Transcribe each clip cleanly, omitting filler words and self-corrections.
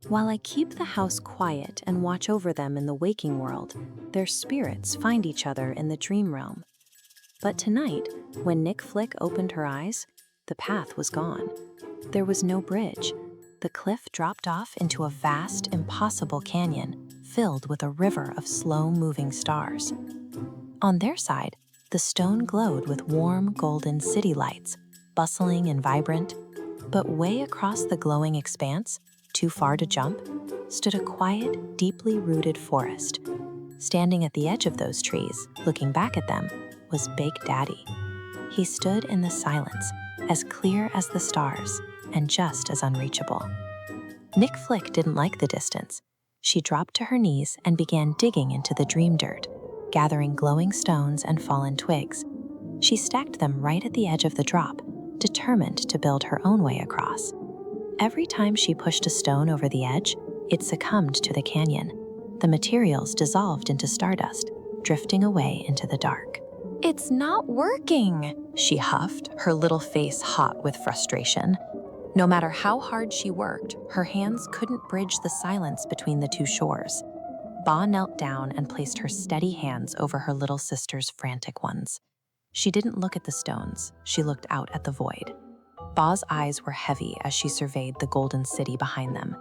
While I keep the house quiet and watch over them in the waking world, their spirits find each other in the dream realm. But tonight, when Nik Flick opened her eyes, the path was gone. There was no bridge. The cliff dropped off into a vast, impossible canyon filled with a river of slow-moving stars. On their side, the stone glowed with warm, golden city lights, bustling and vibrant. But way across the glowing expanse, too far to jump, stood a quiet, deeply rooted forest. Standing at the edge of those trees, looking back at them, was Big Daddy. He stood in the silence, as clear as the stars, and just as unreachable. Nik Flick didn't like the distance. She dropped to her knees and began digging into the dream dirt, gathering glowing stones and fallen twigs. She stacked them right at the edge of the drop, determined to build her own way across. Every time she pushed a stone over the edge, it succumbed to the canyon. The materials dissolved into stardust, drifting away into the dark. "It's not working," she huffed, her little face hot with frustration. No matter how hard she worked, her hands couldn't bridge the silence between the two shores. Ba knelt down and placed her steady hands over her little sister's frantic ones. She didn't look at the stones, she looked out at the void. Ba's eyes were heavy as she surveyed the golden city behind them,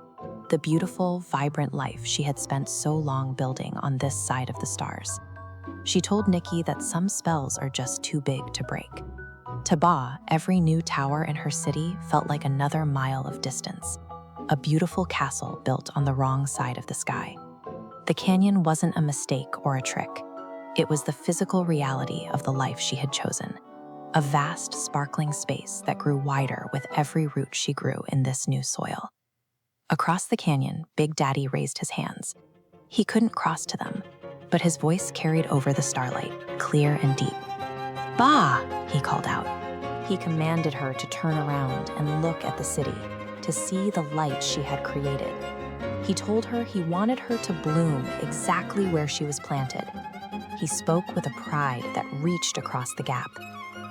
the beautiful, vibrant life she had spent so long building on this side of the stars. She told Nikki that some spells are just too big to break. To Ba, every new tower in her city felt like another mile of distance, a beautiful castle built on the wrong side of the sky. The canyon wasn't a mistake or a trick. It was the physical reality of the life she had chosen. A vast, sparkling space that grew wider with every root she grew in this new soil. Across the canyon, Big Daddy raised his hands. He couldn't cross to them, but his voice carried over the starlight, clear and deep. "Ba!" he called out. He commanded her to turn around and look at the city, to see the light she had created. He told her he wanted her to bloom exactly where she was planted. He spoke with a pride that reached across the gap,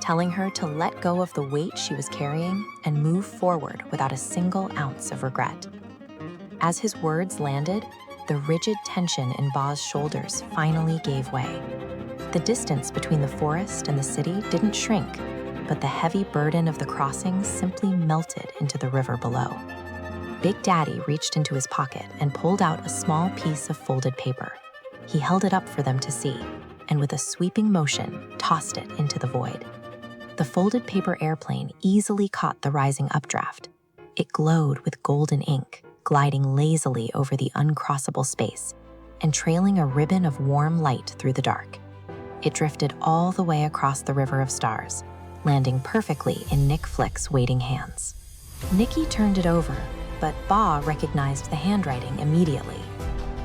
telling her to let go of the weight she was carrying and move forward without a single ounce of regret. As his words landed, the rigid tension in Ba's shoulders finally gave way. The distance between the forest and the city didn't shrink, but the heavy burden of the crossing simply melted into the river below. Big Daddy reached into his pocket and pulled out a small piece of folded paper. He held it up for them to see, and with a sweeping motion, tossed it into the void. The folded paper airplane easily caught the rising updraft. It glowed with golden ink, gliding lazily over the uncrossable space and trailing a ribbon of warm light through the dark. It drifted all the way across the river of stars, landing perfectly in Nik Flick's waiting hands. Nikki turned it over, but Ba recognized the handwriting immediately.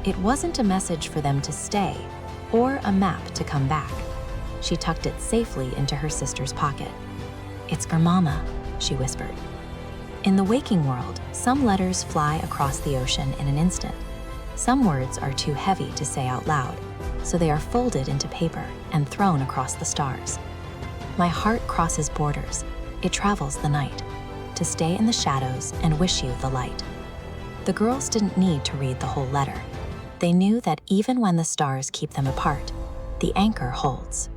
It wasn't a message for them to stay or a map to come back. She tucked it safely into her sister's pocket. "It's Grandmama," she whispered. In the waking world, some letters fly across the ocean in an instant. Some words are too heavy to say out loud, so they are folded into paper and thrown across the stars. "My heart crosses borders. It travels the night, to stay in the shadows and wish you the light." The girls didn't need to read the whole letter. They knew that even when the stars keep them apart, the anchor holds.